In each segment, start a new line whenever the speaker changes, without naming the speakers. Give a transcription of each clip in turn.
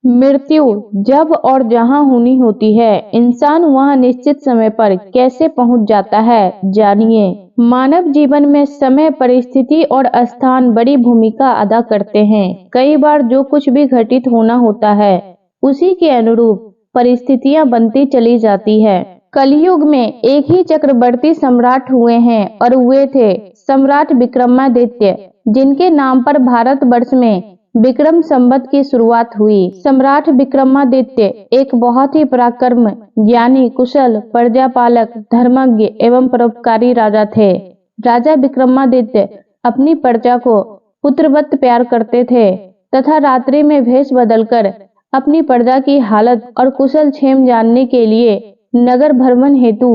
मृत्यु जब और जहां होनी होती है, इंसान वहां निश्चित समय पर कैसे पहुंच जाता है, जानिए। मानव जीवन में समय, परिस्थिति और स्थान बड़ी भूमिका अदा करते हैं। कई बार जो कुछ भी घटित होना होता है, उसी के अनुरूप परिस्थितियां बनती चली जाती है। कलयुग में एक ही चक्रवर्ती सम्राट हुए हैं और वे थे सम्राट विक्रमादित्य, जिनके नाम पर भारतवर्ष में विक्रम संवत की शुरुआत हुई। सम्राट विक्रमादित्य एक बहुत ही पराक्रम, ज्ञानी, कुशल, प्रजापालक, धर्मज्ञ एवं परोपकारी राजा थे। राजा विक्रमादित्य अपनी प्रजा को पुत्रवत प्यार करते थे तथा रात्रि में भेष बदलकर अपनी प्रजा की हालत और कुशल क्षेम जानने के लिए नगर भ्रमण हेतु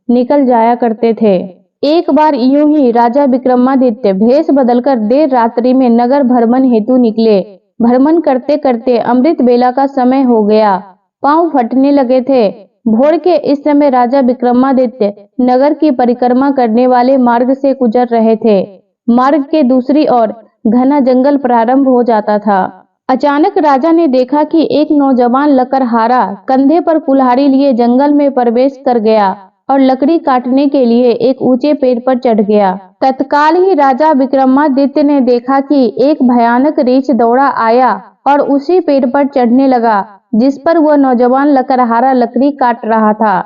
निकल जाया करते थे। एक बार यूं ही राजा विक्रमादित्य भेष बदलकर देर रात्रि में नगर भ्रमण हेतु निकले। भ्रमण करते करते अमृत बेला का समय हो गया। पांव फटने लगे थे। भोर के इस समय राजा विक्रमादित्य नगर की परिक्रमा करने वाले मार्ग से गुजर रहे थे। मार्ग के दूसरी ओर घना जंगल प्रारंभ हो जाता था। अचानक राजा ने देखा कि एक नौजवान लकड़हारा कंधे पर कुल्हाड़ी लिए जंगल में प्रवेश कर गया और लकड़ी काटने के लिए एक ऊंचे पेड़ पर चढ़ गया। तत्काल ही राजा विक्रमादित्य ने देखा कि एक भयानक रीछ दौड़ा आया और उसी पेड़ पर चढ़ने लगा जिस पर वह नौजवान लकड़हारा लकड़ी काट रहा था।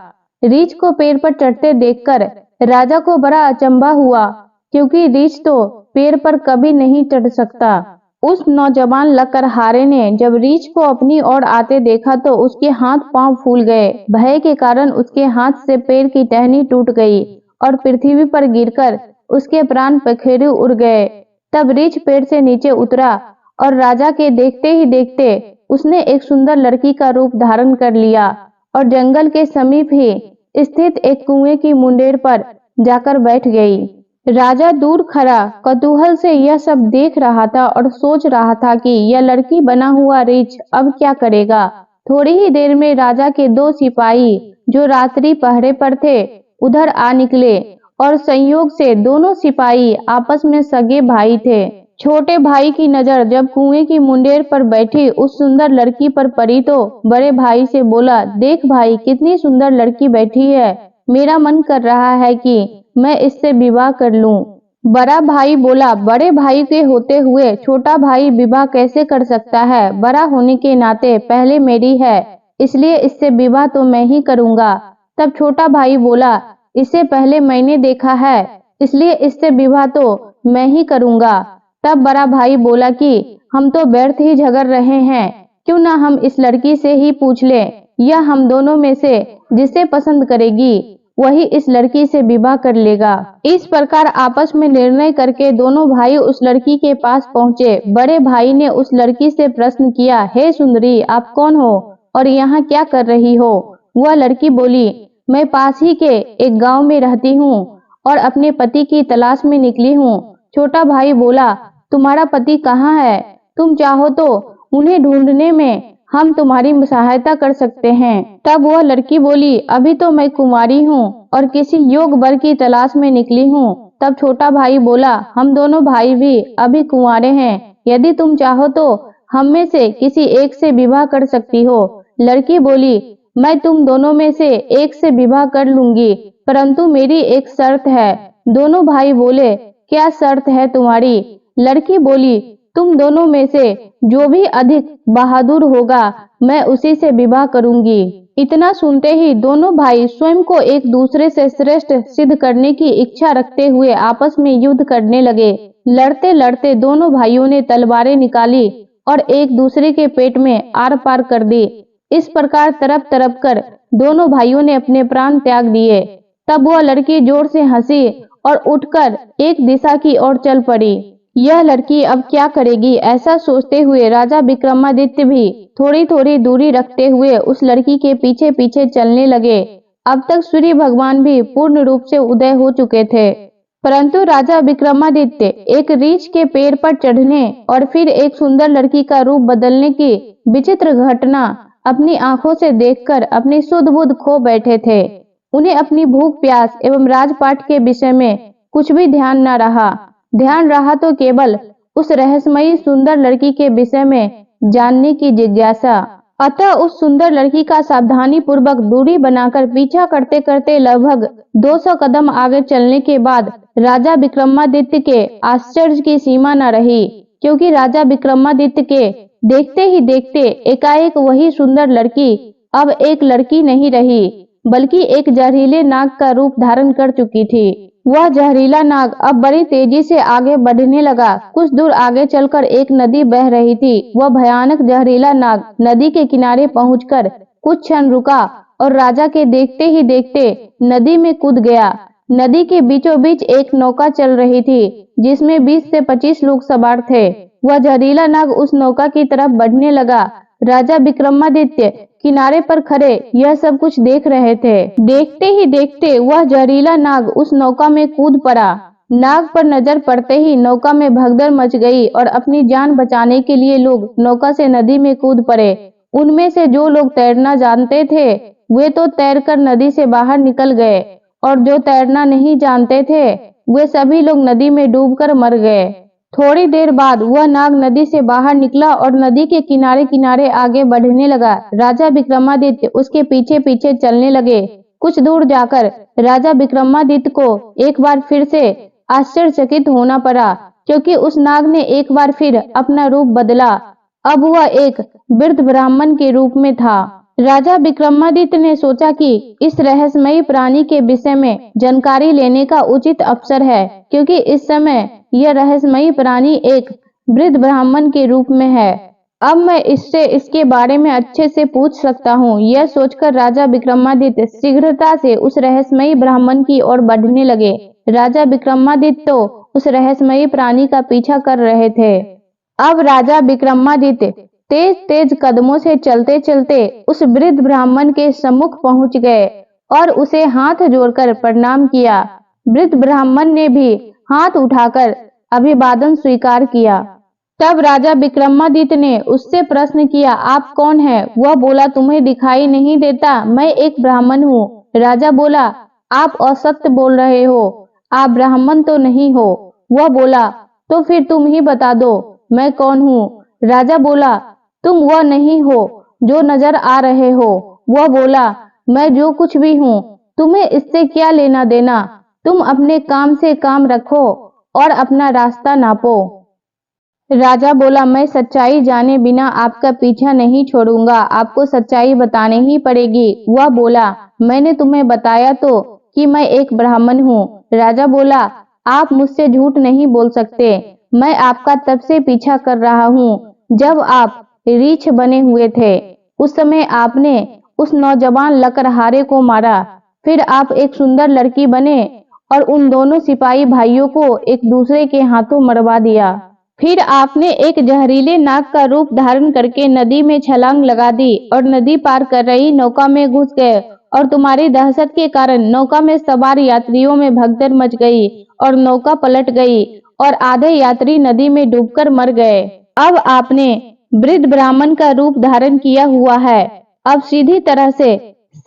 रीछ को पेड़ पर चढ़ते देखकर राजा को बड़ा अचंभा हुआ, क्योंकि रीछ तो पेड़ पर कभी नहीं चढ़ सकता। उस नौजवान लकड़हारे ने जब रीछ को अपनी ओर आते देखा तो उसके हाथ पांव फूल गए। भय के कारण उसके हाथ से पेड़ की टहनी टूट गई और पृथ्वी पर गिरकर उसके प्राण पखेरु उड़ गए। तब रीछ पेड़ से नीचे उतरा और राजा के देखते ही देखते उसने एक सुंदर लड़की का रूप धारण कर लिया और जंगल के समीप ही स्थित एक कुएं की मुंडेर पर जाकर बैठ गई। राजा दूर खड़ा कौतूहल से यह सब देख रहा था और सोच रहा था कि यह लड़की बना हुआ रीछ अब क्या करेगा। थोड़ी ही देर में राजा के दो सिपाही जो रात्रि पहरे पर थे उधर आ निकले और संयोग से दोनों सिपाही आपस में सगे भाई थे। छोटे भाई की नजर जब कुएं की मुंडेर पर बैठी उस सुंदर लड़की पर पड़ी तो बड़े भाई से बोला, देख भाई, कितनी सुंदर लड़की बैठी है। मेरा मन कर रहा है कि मैं इससे विवाह कर लूं। बड़ा भाई बोला, बड़े भाई के होते हुए छोटा भाई विवाह कैसे कर सकता है। बड़ा होने के नाते पहले मेरी है, इसलिए इससे विवाह तो मैं ही करूंगा। तब छोटा भाई बोला, इसे पहले मैंने देखा है, इसलिए इससे विवाह तो मैं ही करूंगा। तब बड़ा भाई बोला कि हम तो व्यर्थ ही झगड़ रहे हैं, क्यों ना हम इस लड़की से ही पूछ लें। यह हम दोनों में से जिसे पसंद करेगी वही इस लड़की से विवाह कर लेगा। इस प्रकार आपस में निर्णय करके दोनों भाई उस लड़की के पास पहुंचे। बड़े भाई ने उस लड़की से प्रश्न किया, हे सुंदरी, आप कौन हो और यहाँ क्या कर रही हो। वह लड़की बोली, मैं पास ही के एक गांव में रहती हूँ और अपने पति की तलाश में निकली हूँ। छोटा भाई बोला, तुम्हारा पति कहाँ है? तुम चाहो तो उन्हें ढूंढने में हम तुम्हारी सहायता कर सकते हैं। तब वह लड़की बोली, अभी तो मैं कुंवारी हूँ और किसी योग्य वर की तलाश में निकली हूँ। तब छोटा भाई बोला, हम दोनों भाई भी अभी कुंवारे हैं, यदि तुम चाहो तो हम में से किसी एक से विवाह कर सकती हो। लड़की बोली, मैं तुम दोनों में से एक से विवाह कर लूंगी, परंतु मेरी एक शर्त है। दोनों भाई बोले, क्या शर्त है तुम्हारी? लड़की बोली, तुम दोनों में से जो भी अधिक बहादुर होगा मैं उसी से विवाह करूंगी। इतना सुनते ही दोनों भाई स्वयं को एक दूसरे से श्रेष्ठ सिद्ध करने की इच्छा रखते हुए आपस में युद्ध करने लगे। लड़ते लड़ते दोनों भाइयों ने तलवारें निकाली और एक दूसरे के पेट में आर पार कर दी। इस प्रकार तड़प तड़प कर दोनों भाइयों ने अपने प्राण त्याग दिए। तब वह लड़की जोर से हंसी और उठकर एक दिशा की ओर चल पड़ी। यह लड़की अब क्या करेगी, ऐसा सोचते हुए राजा विक्रमादित्य भी थोड़ी थोड़ी दूरी रखते हुए उस लड़की के पीछे पीछे चलने लगे। अब तक सूर्य भगवान भी पूर्ण रूप से उदय हो चुके थे, परंतु राजा विक्रमादित्य एक रीछ के पेड़ पर चढ़ने और फिर एक सुंदर लड़की का रूप बदलने की विचित्र घटना अपनी आंखों से देखकर अपनी सुध बुध खो बैठे थे। उन्हें अपनी भूख प्यास एवं राजपाट के विषय में कुछ भी ध्यान न रहा। ध्यान रहा तो केवल उस रहस्यमयी सुंदर लड़की के विषय में जानने की जिज्ञासा। अतः उस सुंदर लड़की का सावधानी पूर्वक दूरी बनाकर पीछा करते करते लगभग 200 कदम आगे चलने के बाद राजा विक्रमादित्य के आश्चर्य की सीमा न रही, क्योंकि राजा विक्रमादित्य के देखते ही देखते एकाएक वही सुंदर लड़की अब एक लड़की नहीं रही, बल्कि एक जहरीले नाग का रूप धारण कर चुकी थी। वह जहरीला नाग अब बड़ी तेजी से आगे बढ़ने लगा। कुछ दूर आगे चलकर एक नदी बह रही थी। वह भयानक जहरीला नाग नदी के किनारे पहुंचकर कुछ क्षण रुका और राजा के देखते ही देखते नदी में कूद गया। नदी के बीचों बीच एक नौका चल रही थी, जिसमें 20 से 25 लोग सवार थे। वह जहरीला नाग उस नौका की तरफ बढ़ने लगा। राजा विक्रमादित्य किनारे पर खड़े यह सब कुछ देख रहे थे। देखते ही देखते वह जहरीला नाग उस नौका में कूद पड़ा। नाग पर नजर पड़ते ही नौका में भगदड़ मच गई और अपनी जान बचाने के लिए लोग नौका से नदी में कूद पड़े। उनमें से जो लोग तैरना जानते थे वे तो तैरकर नदी से बाहर निकल गए, और जो तैरना नहीं जानते थे वे सभी लोग नदी में डूबकर मर गए। थोड़ी देर बाद वह नाग नदी से बाहर निकला और नदी के किनारे किनारे आगे बढ़ने लगा। राजा विक्रमादित्य उसके पीछे पीछे चलने लगे। कुछ दूर जाकर राजा विक्रमादित्य को एक बार फिर से आश्चर्यचकित होना पड़ा, क्योंकि उस नाग ने एक बार फिर अपना रूप बदला। अब वह एक वृद्ध ब्राह्मण के रूप में था। राजा विक्रमादित्य ने सोचा कि इस रहस्यमयी प्राणी के विषय में जानकारी लेने का उचित अवसर है, क्योंकि इस समय यह रहस्यमयी प्राणी एक वृद्ध ब्राह्मण के रूप में है। अब मैं इससे इसके बारे में अच्छे से पूछ सकता हूँ। यह सोचकर राजा विक्रमादित्य शीघ्रता से उस रहस्यमयी ब्राह्मण की ओर बढ़ने लगे। राजा विक्रमादित्य तो उस रहस्यमयी प्राणी का पीछा कर रहे थे। अब राजा विक्रमादित्य तेज तेज कदमों से चलते चलते उस वृद्ध ब्राह्मण के सम्मुख पहुंच गए और उसे हाथ जोड़कर प्रणाम किया। वृद्ध ब्राह्मण ने भी हाथ उठाकर अभिवादन स्वीकार किया। तब राजा विक्रमादित्य ने उससे प्रश्न किया, आप कौन हैं? वह बोला, तुम्हें दिखाई नहीं देता, मैं एक ब्राह्मण हूँ। राजा बोला, आप असत्य बोल रहे हो, आप ब्राह्मण तो नहीं हो। वह बोला, तो फिर तुम ही बता दो मैं कौन हूँ। राजा बोला, तुम वह नहीं हो जो नजर आ रहे हो। वह बोला, मैं जो कुछ भी हूँ, तुम्हें इससे क्या लेना देना? तुम अपने काम से काम रखो और अपना रास्ता नापो। राजा बोला, मैं सच्चाई जाने बिना आपका पीछा नहीं छोड़ूंगा, आपको सच्चाई बतानी ही पड़ेगी। वह बोला, मैंने तुम्हें बताया तो कि मैं एक ब्राह्मण हूँ। राजा बोला, आप मुझसे झूठ नहीं बोल सकते। मैं आपका तब से पीछा कर रहा हूँ जब आप रीछ बने हुए थे। उस समय आपने उस नौजवान लकड़हारे को मारा, फिर आप एक सुंदर लड़की बने और उन दोनों सिपाही भाइयों को एक दूसरे के हाथों मरवा दिया। फिर आपने एक जहरीले नाग का रूप धारण करके नदी में छलांग लगा दी और नदी पार कर रही नौका में घुस गए, और तुम्हारी दहशत के कारण नौका में सवार यात्रियों में भगदड़ मच गई और नौका पलट गई और आधे यात्री नदी में डूबकर मर गए। अब आपने वृद्ध ब्राह्मण का रूप धारण किया हुआ है। अब सीधी तरह से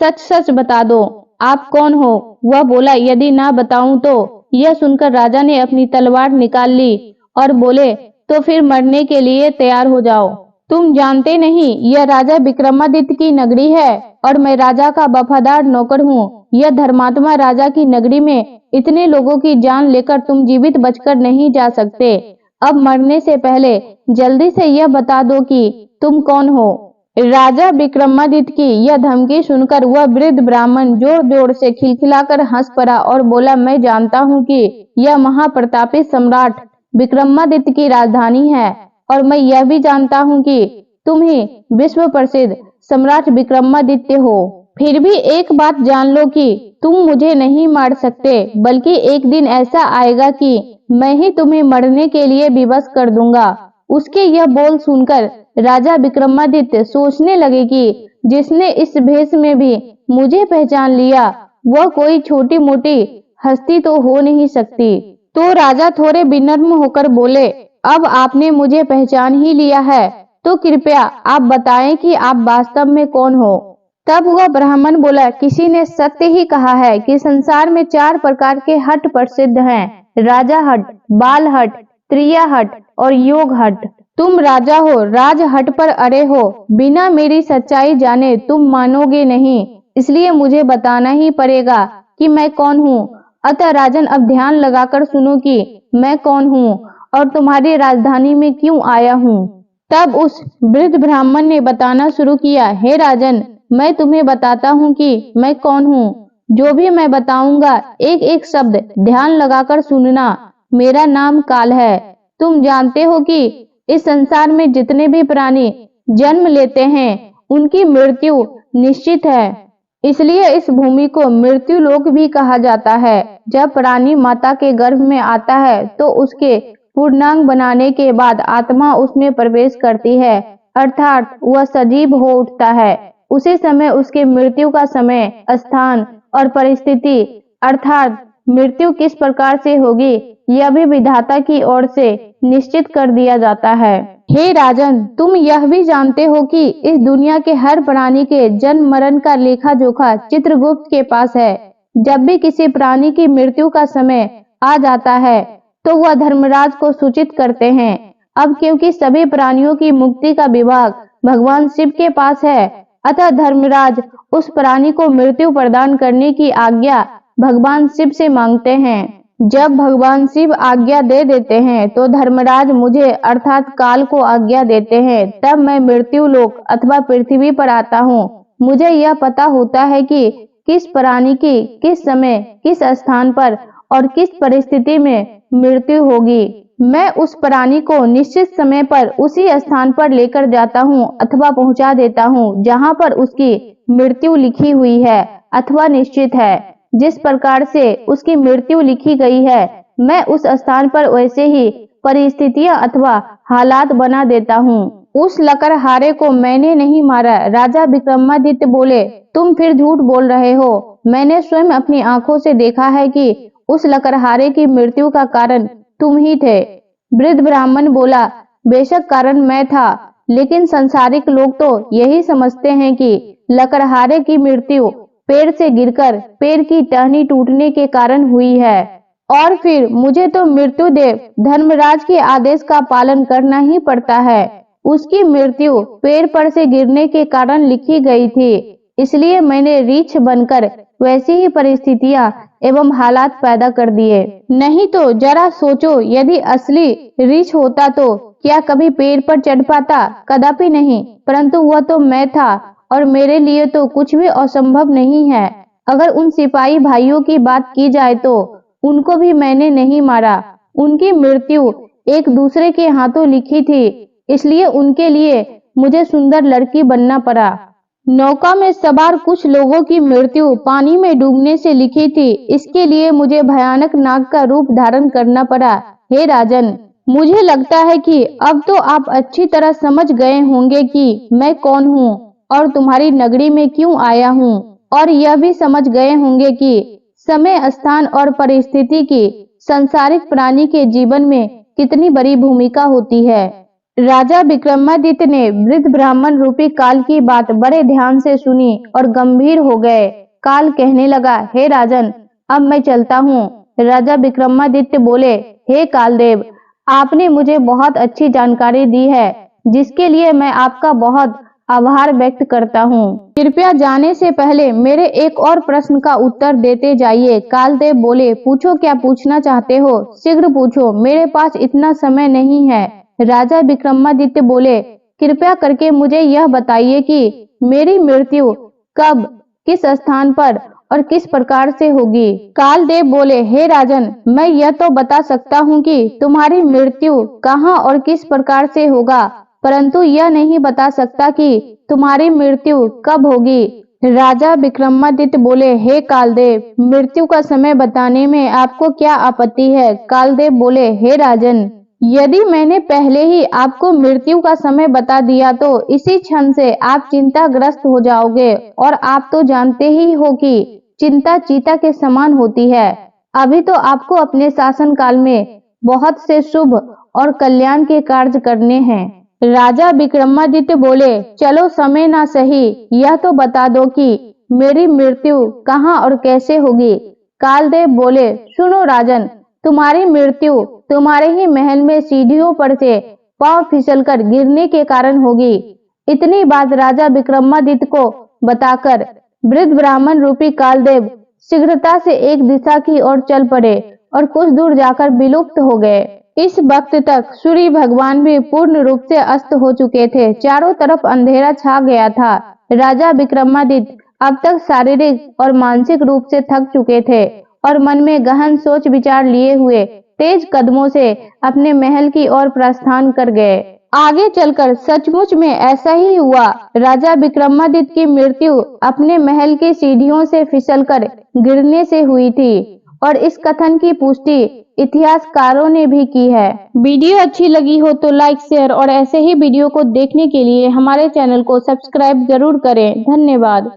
सच सच बता दो, आप कौन हो? वह बोला, यदि ना बताऊं तो? यह सुनकर राजा ने अपनी तलवार निकाल ली और बोले, तो फिर मरने के लिए तैयार हो जाओ। तुम जानते नहीं यह राजा विक्रमादित्य की नगरी है और मैं राजा का वफादार नौकर हूँ। यह धर्मात्मा राजा की नगरी में इतने लोगों की जान लेकर तुम जीवित बचकर नहीं जा सकते। अब मरने से पहले जल्दी से यह बता दो कि तुम कौन हो। राजा विक्रमादित्य की यह धमकी सुनकर वह वृद्ध ब्राह्मण जोर जोर से खिलखिलाकर हंस पड़ा और बोला, मैं जानता हूँ कि यह महाप्रतापी सम्राट विक्रमादित्य की राजधानी है, और मैं यह भी जानता हूँ कि तुम ही विश्व प्रसिद्ध सम्राट विक्रमादित्य हो। फिर भी एक बात जान लो कि तुम मुझे नहीं मार सकते, बल्कि एक दिन ऐसा आएगा कि मैं ही तुम्हें मरने के लिए विवश कर दूंगा। उसके यह बोल सुनकर राजा विक्रमादित्य सोचने लगे कि जिसने इस भेष में भी मुझे पहचान लिया वह कोई छोटी मोटी हस्ती तो हो नहीं सकती। तो राजा थोड़े विनम्र होकर बोले, अब आपने मुझे पहचान ही लिया है तो कृपया आप बताएं कि आप वास्तव में कौन हो। तब वह ब्राह्मण बोला, किसी ने सत्य ही कहा है कि संसार में 4 प्रकार के हट प्रसिद्ध हैं, राजा हट, बाल हट, त्रिया हट और योग हट। तुम राजा हो, राजहट पर अड़े हो, बिना मेरी सच्चाई जाने तुम मानोगे नहीं, इसलिए मुझे बताना ही पड़ेगा कि मैं कौन हूँ। अतः राजन, अब ध्यान लगाकर सुनो कि मैं कौन हूँ और तुम्हारी राजधानी में क्यों आया हूँ। तब उस वृद्ध ब्राह्मण ने बताना शुरू किया, हे राजन, मैं तुम्हें बताता हूँ कि मैं कौन हूँ। जो भी मैं बताऊंगा एक एक शब्द ध्यान लगाकर सुनना। मेरा नाम काल है। तुम जानते हो कि इस संसार में जितने भी प्राणी जन्म लेते हैं उनकी मृत्यु निश्चित है। इसलिए इस भूमि को मृत्यु लोक भी कहा जाता है। जब प्राणी माता के गर्भ में आता है तो उसके पूर्णांग बनाने के बाद आत्मा उसमें प्रवेश करती है, अर्थात वह सजीव हो उठता है। उसी समय उसके मृत्यु का समय, स्थान और परिस्थिति, अर्थात मृत्यु किस प्रकार से होगी, यह भी विधाता की ओर से निश्चित कर दिया जाता है। हे राजन, तुम यह भी जानते हो कि इस दुनिया के हर प्राणी के जन्म मरण का लेखा जोखा चित्रगुप्त के पास है। जब भी किसी प्राणी की मृत्यु का समय आ जाता है तो वह धर्मराज को सूचित करते हैं। अब क्योंकि सभी प्राणियों की मुक्ति का विभाग भगवान शिव के पास है, अतः धर्मराज उस प्राणी को मृत्यु प्रदान करने की आज्ञा भगवान शिव से मांगते हैं। जब भगवान शिव आज्ञा दे देते हैं तो धर्मराज मुझे अर्थात काल को आज्ञा देते हैं। तब मैं मृत्यु लोक अथवा पृथ्वी पर आता हूँ। मुझे यह पता होता है कि किस प्राणी की किस समय, किस स्थान पर और किस परिस्थिति में मृत्यु होगी। मैं उस प्राणी को निश्चित समय पर उसी स्थान पर लेकर जाता हूँ अथवा पहुँचा देता हूँ जहाँ पर उसकी मृत्यु लिखी हुई है अथवा निश्चित है। जिस प्रकार से उसकी मृत्यु लिखी गई है, मैं उस स्थान पर वैसे ही परिस्थितियां अथवा हालात बना देता हूँ। उस लकड़हारे को मैंने नहीं मारा। राजा विक्रमादित्य बोले, तुम फिर झूठ बोल रहे हो। मैंने स्वयं अपनी आंखों से देखा है कि उस लकड़हारे की मृत्यु का कारण तुम ही थे। वृद्ध ब्राह्मण बोला, बेशक कारण मैं था, लेकिन संसारिक लोग तो यही समझते हैं कि लकड़हारे की मृत्यु पेड़ से गिरकर पेड़ की टहनी टूटने के कारण हुई है और फिर मुझे तो मृत्युदेव धर्मराज के आदेश का पालन करना ही पड़ता है। उसकी मृत्यु पेड़ पर से गिरने के कारण लिखी गई थी, इसलिए मैंने रीछ बनकर वैसी ही परिस्थितियां एवं हालात पैदा कर दिए। नहीं तो जरा सोचो, यदि असली रीछ होता तो क्या कभी पेड़ पर चढ़ पाता? कदापि नहीं। परंतु वह तो मैं था और मेरे लिए तो कुछ भी असंभव नहीं है। अगर उन सिपाही भाइयों की बात की जाए तो उनको भी मैंने नहीं मारा। उनकी मृत्यु एक दूसरे के हाथों लिखी थी, इसलिए उनके लिए मुझे सुंदर लड़की बनना पड़ा। नौका में सवार कुछ लोगों की मृत्यु पानी में डूबने से लिखी थी, इसके लिए मुझे भयानक नाग का रूप धारण करना पड़ा। हे राजन, मुझे लगता है कि अब तो आप अच्छी तरह समझ गए होंगे कि मैं कौन हूँ और तुम्हारी नगरी में क्यों आया हूँ, और यह भी समझ गए होंगे कि समय, स्थान और परिस्थिति की संसारिक प्राणी के जीवन में कितनी बड़ी भूमिका होती है। राजा विक्रमादित्य ने वृद्ध ब्राह्मण रूपी काल की बात बड़े ध्यान से सुनी और गंभीर हो गए। काल कहने लगा, हे राजन, अब मैं चलता हूँ। राजा विक्रमादित्य बोले, हे कालदेव, आपने मुझे बहुत अच्छी जानकारी दी है, जिसके लिए मैं आपका बहुत आभार व्यक्त करता हूँ। कृपया जाने से पहले मेरे एक और प्रश्न का उत्तर देते जाइए। कालदेव बोले, पूछो, क्या पूछना चाहते हो? शीघ्र पूछो, मेरे पास इतना समय नहीं है। राजा विक्रमादित्य बोले, कृपया करके मुझे यह बताइए कि मेरी मृत्यु कब, किस स्थान पर और किस प्रकार से होगी? कालदेव बोले, हे राजन, मैं यह तो बता सकता हूँ कि तुम्हारी मृत्यु कहाँ और किस प्रकार से होगा, परंतु यह नहीं बता सकता कि तुम्हारी मृत्यु कब होगी। राजा विक्रमादित्य बोले, हे कालदेव, मृत्यु का समय बताने में आपको क्या आपत्ति है? कालदेव बोले, हे राजन, यदि मैंने पहले ही आपको मृत्यु का समय बता दिया तो इसी क्षण से आप चिंताग्रस्त हो जाओगे, और आप तो जानते ही हो कि चिंता चीता के समान होती है। अभी तो आपको अपने शासन काल में बहुत से शुभ और कल्याण के कार्य करने हैं। राजा विक्रमादित्य बोले, चलो समय ना सही, यह तो बता दो कि मेरी मृत्यु कहाँ और कैसे होगी। कालदेव बोले, सुनो राजन, तुम्हारी मृत्यु तुम्हारे ही महल में सीढ़ियों पर से पांव फिसलकर गिरने के कारण होगी। इतनी बात राजा विक्रमादित्य को बताकर वृद्ध ब्राह्मण रूपी कालदेव शीघ्रता से एक दिशा की ओर चल पड़े और कुछ दूर जाकर विलुप्त हो गए। इस वक्त तक सूर्य भगवान भी पूर्ण रूप से अस्त हो चुके थे। चारों तरफ अंधेरा छा गया था। राजा विक्रमादित्य अब तक शारीरिक और मानसिक रूप से थक चुके थे और मन में गहन सोच विचार लिए हुए तेज कदमों से अपने महल की ओर प्रस्थान कर गए। आगे चलकर सचमुच में ऐसा ही हुआ। राजा विक्रमादित्य की मृत्यु अपने महल की सीढ़ियों से फिसलकर गिरने से हुई थी और इस कथन की पुष्टि इतिहासकारों ने भी की है। वीडियो अच्छी लगी हो तो लाइक, शेयर और ऐसे ही वीडियो को देखने के लिए हमारे चैनल को सब्सक्राइब जरूर करें। धन्यवाद।